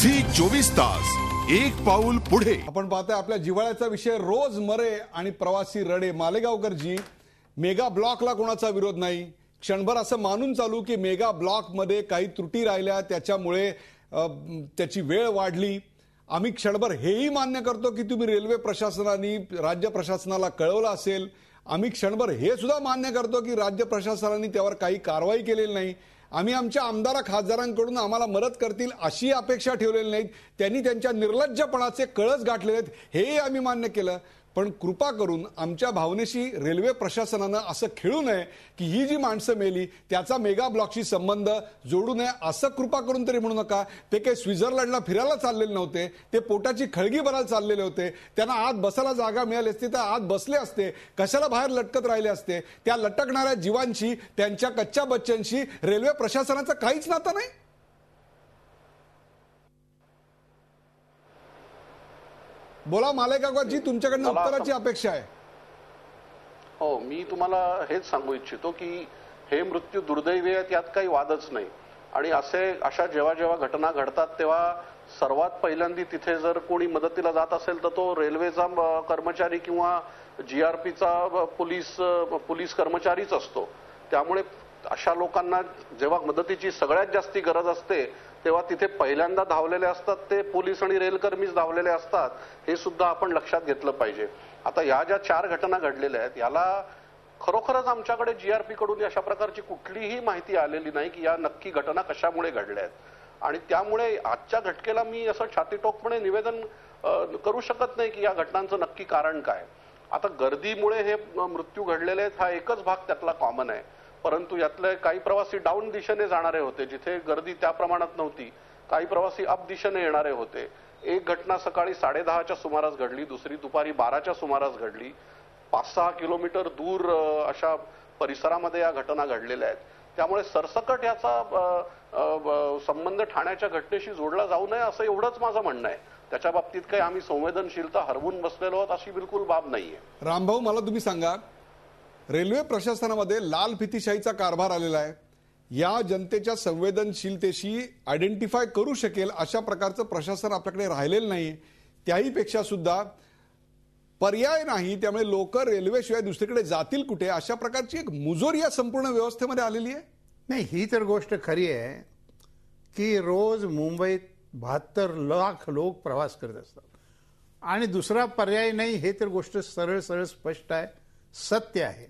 Zee 24 तास एक पाऊल पुढे। आपण पाहतोय आपल्या जिव्हाळ्याचा विषय रोज मरे आणि प्रवासी रडे। मालेगावकरजी, मेगा ब्लॉकला कोणाचा विरोध नाही, क्षणभर असं मानून चालू की मेगा ब्लॉक मध्ये काही त्रुटी राहिल्या त्याच्यामुळे त्याची वेळ वाढली। आम्ही क्षणभर हेही मान्य करतो की तुम्ही रेल्वे प्रशासनाने राज्य प्रशासनाला कळवलं असेल। आम्ही क्षणभर हे सुद्धा मान्य करतो की राज्य प्रशासनाने त्यावर काही कारवाई केलेली नाही। आम्ही आमच्या आमदार खासदारांकडून आम्हाला मदत करतील अशी अपेक्षा ठेवलेली नाही, त्यांनी त्यांच्या निर्लज्जपणाचे कळस गाठलेले आहेत हेही आम्ही मान्य केलं। पण कृपा करून आमच्या भावनेशी रेल्वे प्रशासनानं असं खेळू नये की ही जी माणसं मेली त्याचा मेगा ब्लॉकशी संबंध जोडू नये असं कृपा करून तरी म्हणू नका। ते काही स्वित्झर्लंडला फिरायला चाललेले नव्हते, ते पोटाची खळगी भरायला चाललेले होते। त्यांना आत बसायला जागा मिळाली असती तर आत बसले असते, कशाला बाहेर लटकत राहिले असते। त्या लटकणाऱ्या जीवांशी, त्यांच्या कच्च्या बच्च्यांशी रेल्वे प्रशासनाचं काहीच नातं नाही। बोला मालेगावकरजी, तुमच्याकडनं उत्तराची अपेक्षा आहे। हो, मी तुम्हाला हेच सांगू इच्छितो की हे मृत्यू दुर्दैवी आहेत, यात काही वादच नाही। आणि अशा जेव्हा जेव्हा घटना घडतात तेव्हा सर्वात पहिल्यांदा तिथे जर कोणी मदतीला जात असेल तर तो रेल्वेचा कर्मचारी किंवा जीआरपीचा पोलीस कर्मचारीच असतो। त्यामुळे अशा लोकांना जेव्हा मदतीची सगळ्यात जास्ती गरज असते तेव्हा तिथे पहिल्यांदा धावलेले असतात ते पोलीस आणि रेलकर्मीच धावलेले असतात, हे सुद्धा आपण लक्षात घेतलं पाहिजे। आता या ज्या 4 घटना घडलेल्या आहेत याला खरोखरच आमच्याकडे जीआरपी कडून अशा प्रकारची कुठलीही माहिती आलेली नाही की या नक्की घटना कशामुळे घडल्या आहेत। आणि त्यामुळे आजच्या घटनेला मी असं छातीटोकपणे निवेदन करू शकत नाही की या घटनांचं नक्की कारण काय। आता गर्दीमुळे हे मृत्यू घडलेले आहेत हा एकच भाग त्यातला कॉमन आहे, परंतु यातले काही प्रवासी डाऊन दिशेने जाणारे होते जिथे गर्दी त्या प्रमाणात नव्हती, काही प्रवासी अप दिशेने येणारे होते। एक घटना सकाळी 10:30च्या सुमारास घडली, दुसरी दुपारी 12च्या सुमारास घडली। 5-6 किलोमीटर दूर अशा परिसरामध्ये या घटना घडलेल्या आहेत। त्यामुळे सरसकट याचा संबंध ठाण्याच्या घटनेशी जोडला जाऊ नये असं एवढंच माझं म्हणणं आहे। त्याच्या बाबतीत काही आम्ही संवेदनशीलता हरवून बसलेलो आहोत अशी बिलकुल बाब नाहीये। रामभाऊ, मला तुम्ही सांगा, रेल्वे प्रशासनामध्ये लाल फितीशाहीचा कारभार आलेला आहे। या जनतेच्या संवेदनशीलतेशी आयडेंटिफाय करू शकेल अशा प्रकारचं प्रशासन आपल्याकडे राहिलेलं नाही। त्याही पेक्षा सुद्धा पर्याय नाही, त्यामुळे लोक रेल्वेशिवाय दुसरीकडे जातील कुठे अशा प्रकारची एक मुजोरी या संपूर्ण व्यवस्थेमध्ये आलेली आहे। नाही, ही तर गोष्ट खरी आहे की रोज मुंबईत 72 लाख लोक प्रवास करत असतात आणि दुसरा पर्याय नाही, हे तर गोष्ट सरळ सरळ स्पष्ट आहे, सत्य आहे।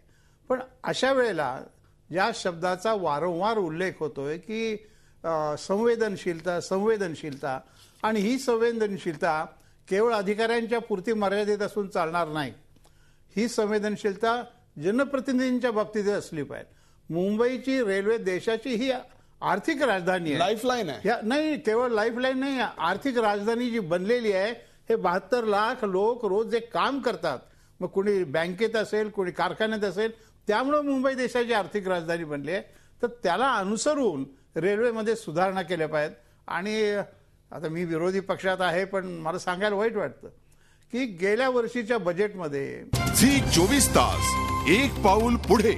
पण अशा वेळेला ज्या शब्दाचा वारंवार उल्लेख होतोय की संवेदनशीलता आणि ही संवेदनशीलता केवळ अधिकाऱ्यांच्या पुरती मर्यादित असून चालणार नाही। ही संवेदनशीलता जनप्रतिनिधींच्या बाबतीत असली पाहिजे। मुंबईची रेल्वे देशाची ही आर्थिक राजधानी आहे, लाईफलाईन आहे। नाही, केवळ लाईफलाईन नाही, आर्थिक राजधानी जी बनलेली आहे। हे 72 लाख लोक रोज जे काम करतात, मग कोणी बँकेत असेल, कोणी कारखान्यात असेल, त्यामुळे मुंबई देशाची आर्थिक राजधानी बनली आहे। तर त्याला अनुसरून रेल्वेमध्ये सुधारणा केल्या पाहिजेत। आणि आता मी विरोधी पक्षात आहे, पण मला सांगायला वाईट वाटतं की गेल्या वर्षीच्या बजेटमध्ये झी 24 तास एक पाऊल पुढे।